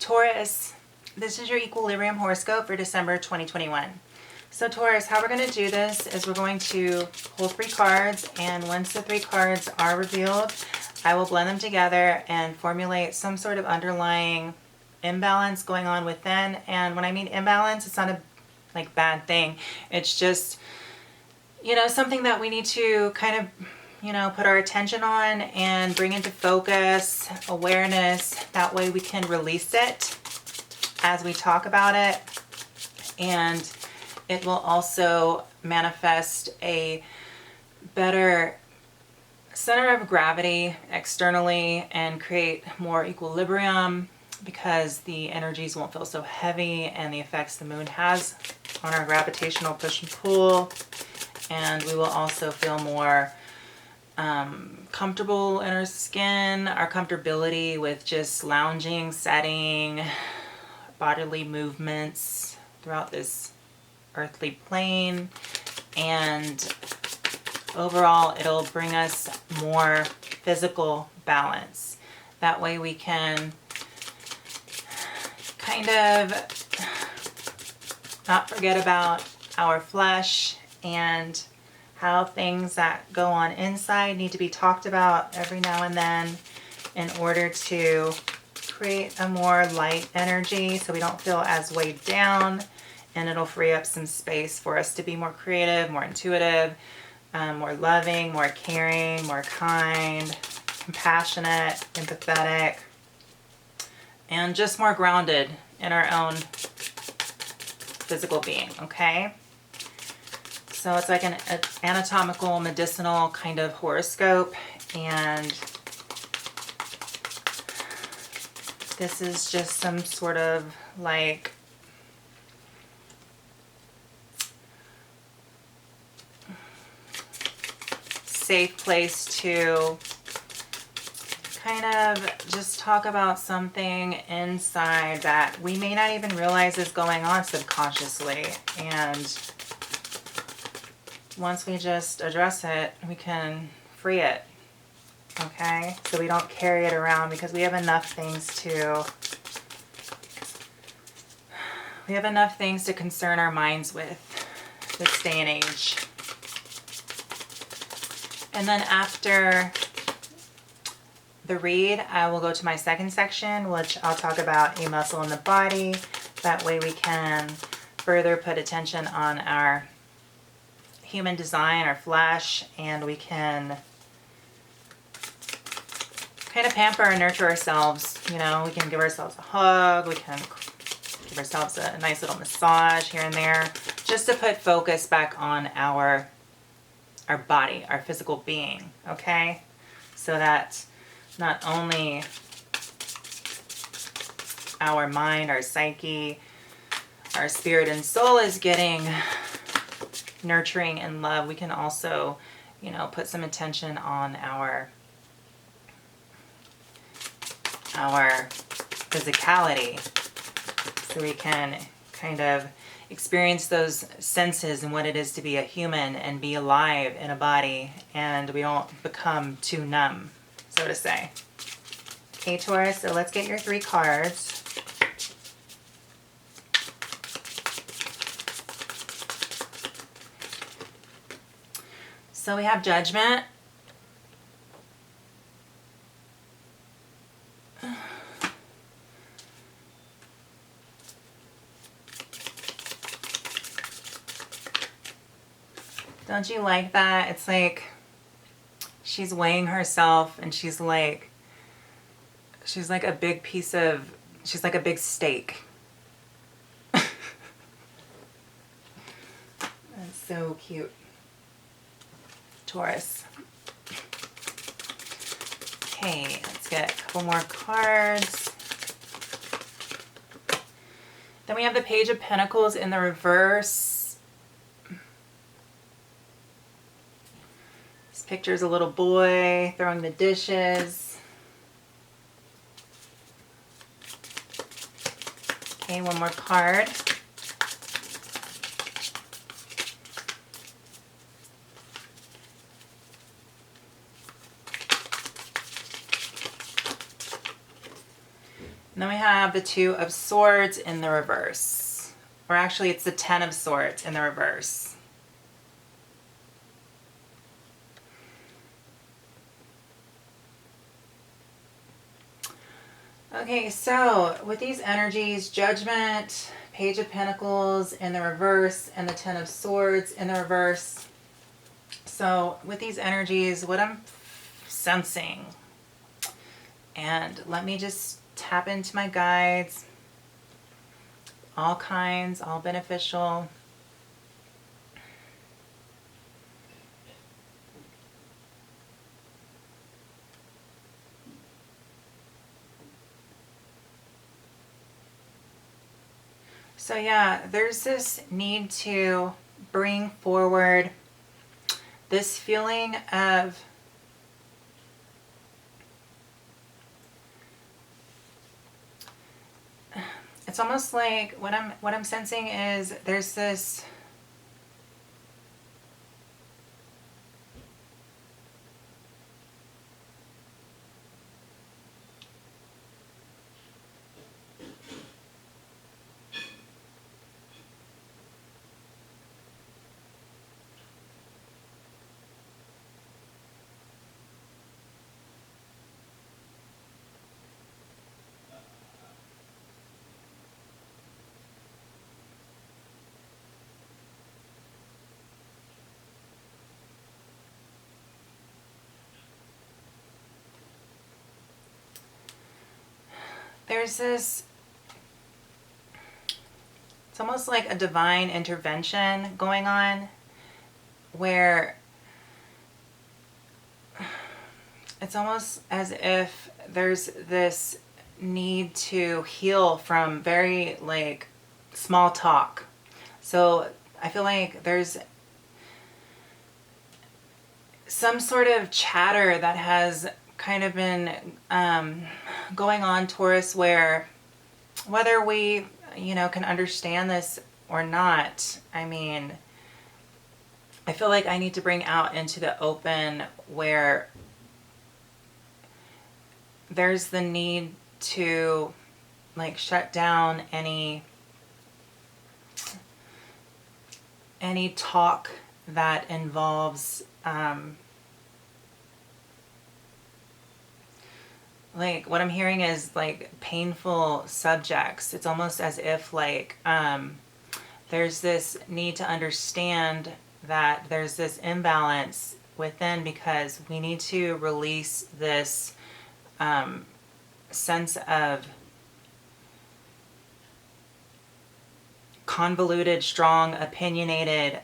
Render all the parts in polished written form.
Taurus, this is your Equilibrium horoscope for December 2021. So Taurus, how we're going to do this is we're going to pull 3 cards, and once the 3 cards are revealed, I will blend them together and formulate some sort of underlying imbalance going on within. And when I mean imbalance, it's not a bad thing. It's just, something that we need to kind of, put our attention on and bring into focus, awareness. That way we can release it as we talk about it. And it will also manifest a better center of gravity externally and create more equilibrium, because the energies won't feel so heavy and the effects the moon has on our gravitational push and pull. And we will also feel more comfortable in our skin, our comfortability with just lounging, setting, bodily movements throughout this earthly plane. And overall, it'll bring us more physical balance. That way we can kind of not forget about our flesh and how things that go on inside need to be talked about every now and then in order to create a more light energy so we don't feel as weighed down, and it'll free up some space for us to be more creative, more intuitive, more loving, more caring, more kind, compassionate, empathetic, and just more grounded in our own physical being, okay? So it's like an anatomical, medicinal kind of horoscope, and this is just some sort of safe place to kind of just talk about something inside that we may not even realize is going on subconsciously. And once we just address it, we can free it, okay? So we don't carry it around, because we have enough things to concern our minds with this day and age. And then after the read, I will go to my second section, which I'll talk about a muscle in the body. That way we can further put attention on our human design, our flesh, and we can kind of pamper and nurture ourselves. We can give ourselves a hug, we can give ourselves a nice little massage here and there, just to put focus back on our body, our physical being, okay? So that not only our mind, our psyche, our spirit and soul is getting nurturing and love, we can also, put some attention on our physicality, so we can kind of experience those senses and what it is to be a human and be alive in a body, and we don't become too numb, so to say. Okay, Taurus, so let's get your 3 cards. So we have Judgment. Don't you like that? It's like she's weighing herself, and she's like a big piece of, she's like a big steak. That's so cute. Taurus. Okay, let's get a couple more cards. Then we have the Page of Pentacles in the reverse. This picture's a little boy throwing the dishes. Okay, one more card. And then we have the Two of Swords in the reverse. Or actually, it's the Ten of Swords in the reverse. Okay, so with these energies, Judgment, Page of Pentacles in the reverse, and the Ten of Swords in the reverse. So with these energies, what I'm sensing, and let me just tap into my guides, all kinds, all beneficial. So yeah, there's this need to bring forward this feeling of it's almost like what I'm sensing is there's this it's almost like a divine intervention going on where it's almost as if there's this need to heal from very like small talk. So I feel like there's some sort of chatter that has kind of been going on, Taurus, where whether we, can understand this or not, I mean, I feel like I need to bring out into the open where there's the need to like shut down any talk that involves like what I'm hearing is like painful subjects. It's almost as if like there's this need to understand that there's this imbalance within because we need to release this sense of convoluted, strong, opinionated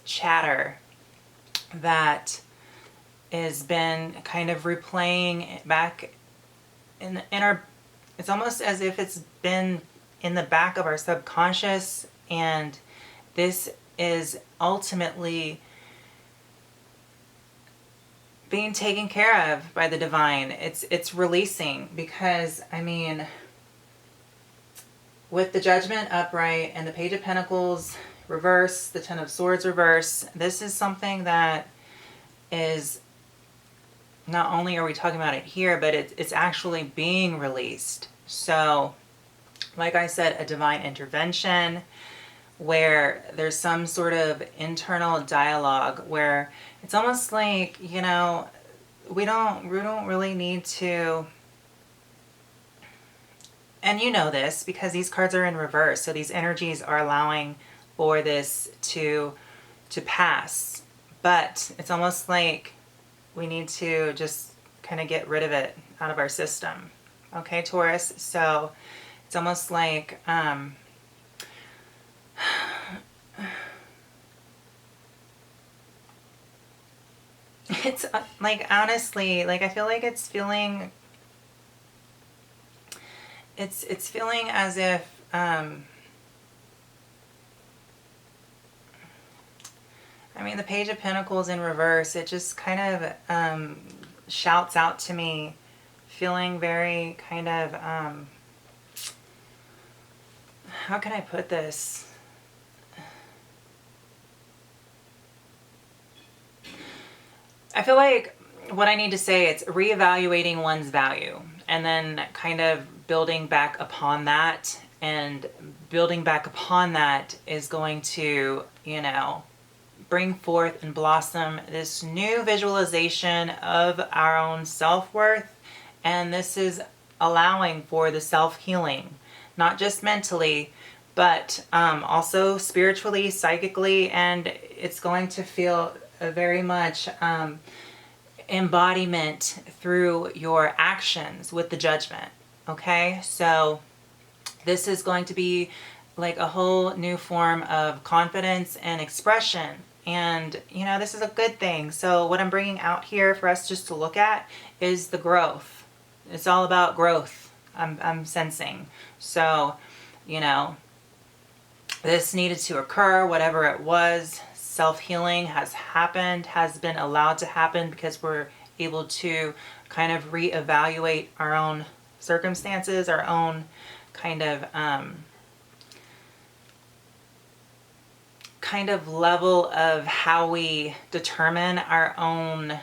chatter that has been kind of replaying back in our, it's almost as if it's been in the back of our subconscious, and this is ultimately being taken care of by the divine. It's releasing, because I mean, with the Judgment upright and the Page of Pentacles reverse, the Ten of Swords reverse, this is something that is, not only are we talking about it here, but it's actually being released. So, like I said, a divine intervention where there's some sort of internal dialogue where it's almost like, we don't really need to, and you know this because these cards are in reverse, so these energies are allowing for this to pass. But it's almost like we need to just kind of get rid of it out of our system. Okay, Taurus? So it's almost like it's like, honestly, like I feel like it's feeling as if I mean, the Page of Pentacles in reverse, it just kind of shouts out to me, feeling very kind of, how can I put this? I feel like what I need to say, it's reevaluating one's value. And then kind of building back upon that, and building back upon that is going to, you know, bring forth and blossom this new visualization of our own self-worth. And this is allowing for the self-healing, not just mentally, but also spiritually, psychically, and it's going to feel very much embodiment through your actions with the judgment. Okay, so this is going to be like a whole new form of confidence and expression. And, you know, this is a good thing. So what I'm bringing out here for us just to look at is the growth. It's all about growth, I'm sensing. So, you know, this needed to occur, whatever it was. Self-healing has happened, has been allowed to happen, because we're able to kind of reevaluate our own circumstances, our own kind of level of how we determine our own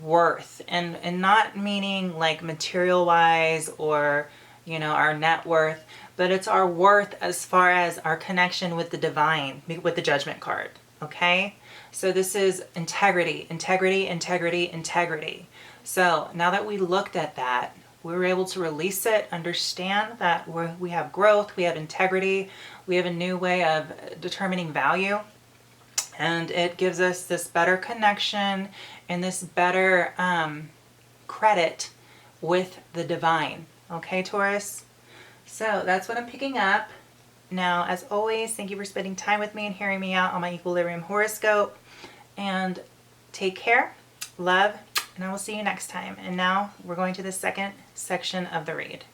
worth, and not meaning like material wise or, you know, our net worth, but it's our worth as far as our connection with the divine, with the judgment card. Okay, so this is integrity, integrity, integrity, integrity. So now that we looked at that, we were able to release it, understand that we have growth, we have integrity, we have a new way of determining value, and it gives us this better connection and this better credit with the divine. Okay, Taurus? So that's what I'm picking up. Now, as always, thank you for spending time with me and hearing me out on my Equilibrium horoscope. And take care, love, and I will see you next time. And now we're going to the second section of the read.